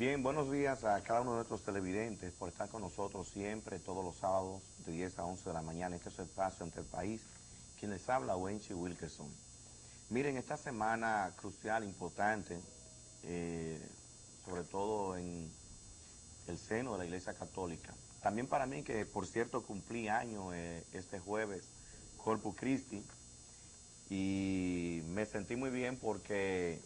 Bien, buenos días a cada uno de nuestros televidentes por estar con nosotros siempre, todos los sábados, de 10 a 11 de la mañana. Este es su espacio entre el país. Quien les habla, Wenchi Wilkerson. Miren, esta semana crucial, importante, sobre todo en el seno de la Iglesia Católica. También para mí, que por cierto cumplí año este jueves, Corpus Christi, y me sentí muy bien porque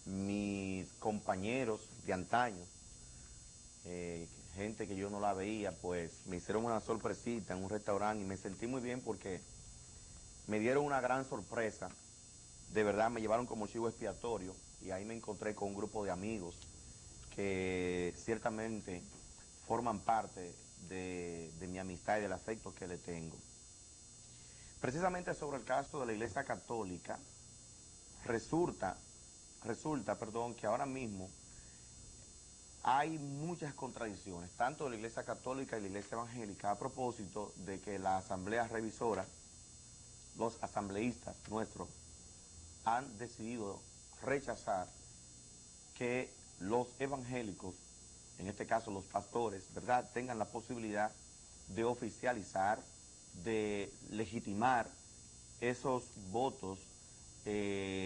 mis compañeros de antaño, gente que yo no la veía, pues me hicieron una sorpresita en un restaurante y me sentí muy bien porque me dieron una gran sorpresa. De verdad me llevaron como chivo expiatorio y ahí me encontré con un grupo de amigos que ciertamente forman parte de mi amistad y del afecto que le tengo. Precisamente sobre el caso de la Iglesia Católica, resulta, que ahora mismo hay muchas contradicciones, tanto de la Iglesia Católica y la Iglesia Evangélica, a propósito de que la Asamblea Revisora, los asambleístas nuestros, han decidido rechazar que los evangélicos, en este caso los pastores, ¿verdad?, tengan la posibilidad de oficializar, de legitimar esos votos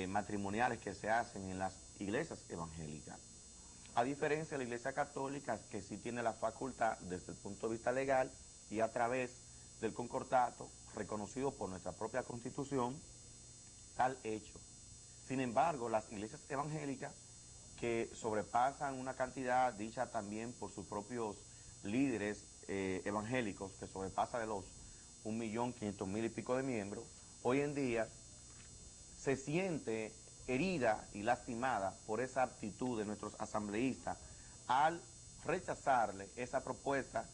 matrimoniales que se hacen en las iglesias evangélicas. A diferencia de la Iglesia Católica, que sí tiene la facultad desde el punto de vista legal y a través del concordato reconocido por nuestra propia Constitución, tal hecho. Sin embargo, las iglesias evangélicas, que sobrepasan una cantidad dicha también por sus propios líderes evangélicos, que sobrepasa de los 1.500.000 y pico de miembros, hoy en día se siente herida y lastimada por esa actitud de nuestros asambleístas al rechazarle esa propuesta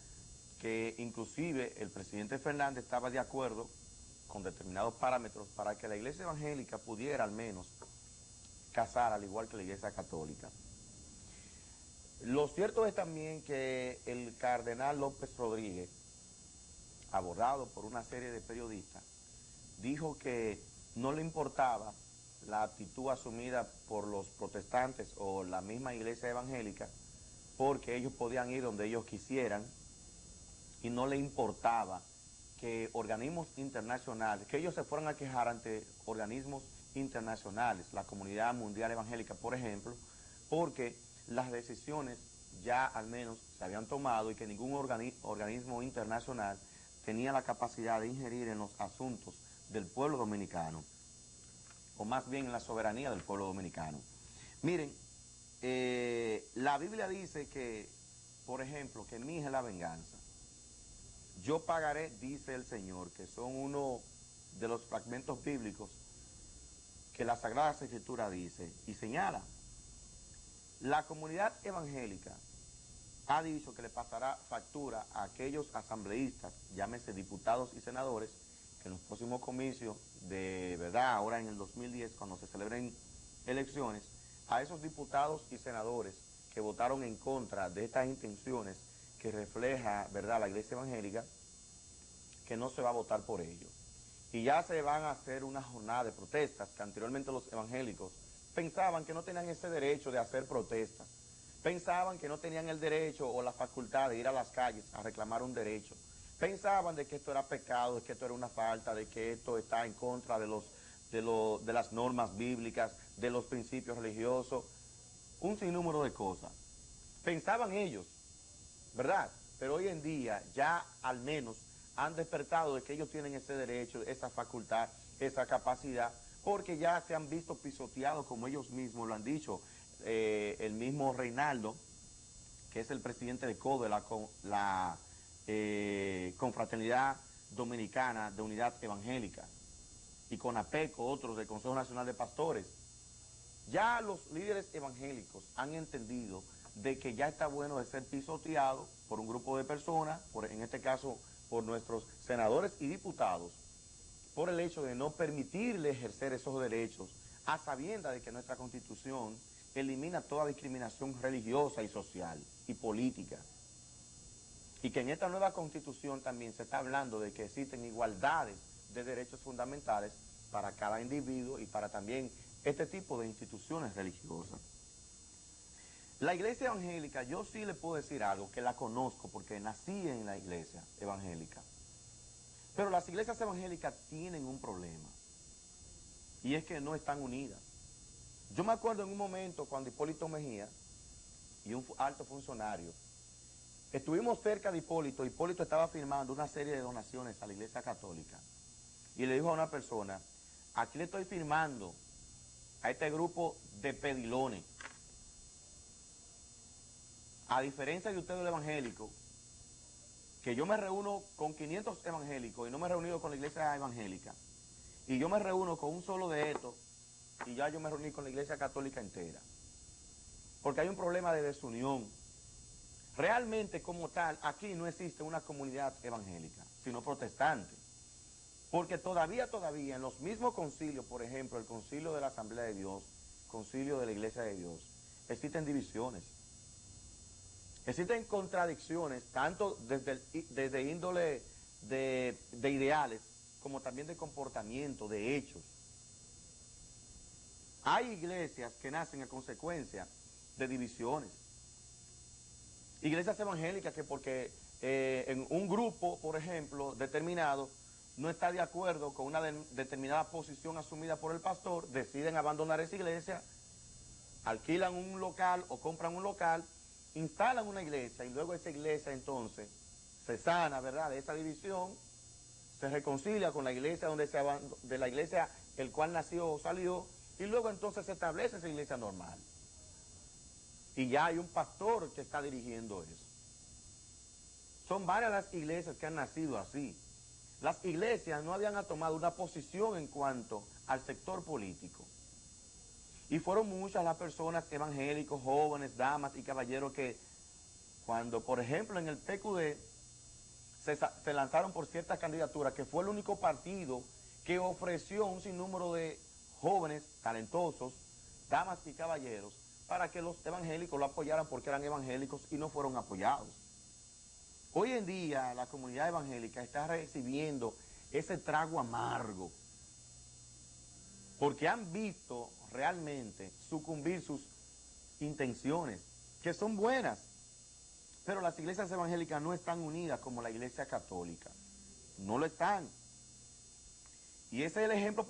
que inclusive el presidente Fernández estaba de acuerdo con determinados parámetros para que la iglesia evangélica pudiera al menos casar al igual que la iglesia católica. Lo cierto es también que el cardenal López Rodríguez, abordado por una serie de periodistas, dijo que no le importaba la actitud asumida por los protestantes o la misma iglesia evangélica, porque ellos podían ir donde ellos quisieran y no le importaba que organismos internacionales, que ellos se fueran a quejar ante organismos internacionales, la Comunidad Mundial Evangélica, por ejemplo, porque las decisiones ya al menos se habían tomado y que ningún organismo internacional tenía la capacidad de ingerir en los asuntos del pueblo dominicano, o más bien en la soberanía del pueblo dominicano. Miren, la Biblia dice que, por ejemplo, que mía es la venganza. Yo pagaré, dice el Señor, que son uno de los fragmentos bíblicos que la Sagrada Escritura dice y señala. La comunidad evangélica ha dicho que le pasará factura a aquellos asambleístas, llámese diputados y senadores, que en los próximos comicios de verdad, ahora en el 2010, cuando se celebren elecciones, a esos diputados y senadores que votaron en contra de estas intenciones que refleja, verdad, la iglesia evangélica, que no se va a votar por ellos. Y ya se van a hacer una jornada de protestas, que anteriormente los evangélicos pensaban que no tenían ese derecho de hacer protestas, pensaban que no tenían el derecho o la facultad de ir a las calles a reclamar un derecho, pensaban de que esto era pecado, de que esto era una falta, de que esto está en contra de las normas bíblicas, de los principios religiosos, un sinnúmero de cosas. Pensaban ellos, ¿verdad? Pero hoy en día ya al menos han despertado de que ellos tienen ese derecho, esa facultad, esa capacidad, porque ya se han visto pisoteados como ellos mismos lo han dicho. El mismo Reinaldo, que es el presidente de CODE, la Confraternidad Dominicana de Unidad Evangélica, y con APECO, otros del Consejo Nacional de Pastores. Ya los líderes evangélicos han entendido de que ya está bueno de ser pisoteado por un grupo de personas, en este caso por nuestros senadores y diputados, por el hecho de no permitirle ejercer esos derechos, a sabiendas de que nuestra Constitución elimina toda discriminación religiosa y social y política. Y que en esta nueva Constitución también se está hablando de que existen igualdades de derechos fundamentales para cada individuo y para también este tipo de instituciones religiosas. La iglesia evangélica, yo sí le puedo decir algo, que la conozco porque nací en la iglesia evangélica. Pero las iglesias evangélicas tienen un problema, y es que no están unidas. Yo me acuerdo en un momento cuando Hipólito Mejía y un alto funcionario, estuvimos cerca de Hipólito. Hipólito estaba firmando una serie de donaciones a la iglesia católica, y le dijo a una persona: aquí le estoy firmando a este grupo de pedilones. A diferencia de ustedes los evangélicos, que yo me reúno con 500 evangélicos y no me he reunido con la iglesia evangélica, y yo me reúno con un solo de estos y ya yo me reuní con la iglesia católica entera, porque hay un problema de desunión. Realmente, como tal, aquí no existe una comunidad evangélica, sino protestante, porque todavía en los mismos concilios, por ejemplo, el concilio de la Asamblea de Dios, concilio de la Iglesia de Dios, existen divisiones. Existen contradicciones, tanto desde índole de ideales, como también de comportamiento, de hechos. Hay iglesias que nacen a consecuencia de divisiones. Iglesias evangélicas que porque en un grupo, por ejemplo, determinado, no está de acuerdo con una determinada posición asumida por el pastor, deciden abandonar esa iglesia, alquilan un local o compran un local, instalan una iglesia, y luego esa iglesia entonces se sana, ¿verdad?, de esa división, se reconcilia con la iglesia de la iglesia el cual nació o salió, y luego entonces se establece esa iglesia normal. Y ya hay un pastor que está dirigiendo eso. Son varias las iglesias que han nacido así. Las iglesias no habían tomado una posición en cuanto al sector político. Y fueron muchas las personas evangélicos, jóvenes, damas y caballeros que cuando, por ejemplo, en el PQD se lanzaron por ciertas candidaturas, que fue el único partido que ofreció un sinnúmero de jóvenes talentosos, damas y caballeros, para que los evangélicos lo apoyaran porque eran evangélicos y no fueron apoyados. Hoy en día la comunidad evangélica está recibiendo ese trago amargo, porque han visto realmente sucumbir sus intenciones, que son buenas, pero las iglesias evangélicas no están unidas como la iglesia católica, no lo están. Y ese es el ejemplo,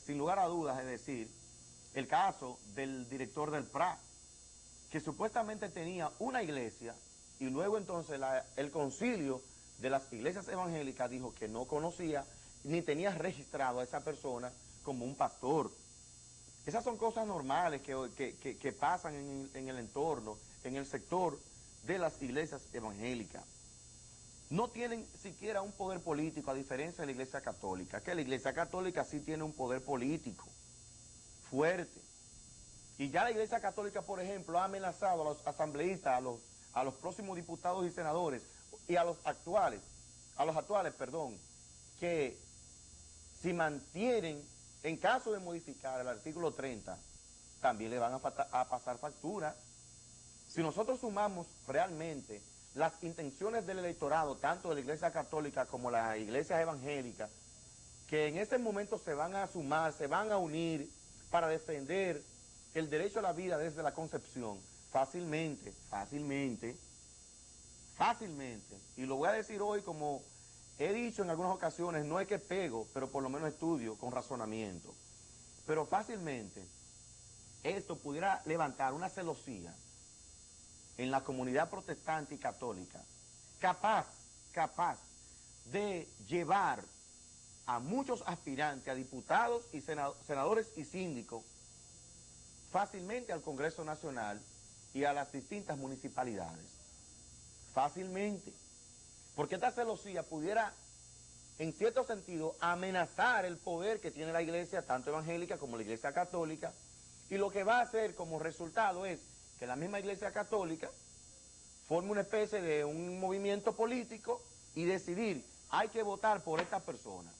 sin lugar a dudas, es decir, el caso del director del PRA, que supuestamente tenía una iglesia, y luego entonces el concilio de las iglesias evangélicas dijo que no conocía ni tenía registrado a esa persona como un pastor. Esas son cosas normales que pasan en el entorno, en el sector de las iglesias evangélicas. No tienen siquiera un poder político, a diferencia de la iglesia católica, que la iglesia católica sí tiene un poder político fuerte. Y ya la iglesia católica, por ejemplo, ha amenazado a los asambleístas, a los próximos diputados y senadores, y a los actuales, que si mantienen, en caso de modificar el artículo 30, también le van a pasar factura. Si nosotros sumamos realmente las intenciones del electorado, tanto de la iglesia católica como la iglesia evangélica, que en este momento se van a sumar, se van a unir para defender el derecho a la vida desde la concepción, fácilmente, y lo voy a decir hoy como he dicho en algunas ocasiones, no es que pego, pero por lo menos estudio con razonamiento, pero fácilmente esto pudiera levantar una celosía en la comunidad protestante y católica, capaz de llevar a muchos aspirantes, a diputados y senadores y síndicos, fácilmente al Congreso Nacional y a las distintas municipalidades. Fácilmente. Porque esta celosía pudiera, en cierto sentido, amenazar el poder que tiene la iglesia, tanto evangélica como la iglesia católica, y lo que va a hacer como resultado es que la misma iglesia católica forme una especie de un movimiento político y decidir, hay que votar por esta persona.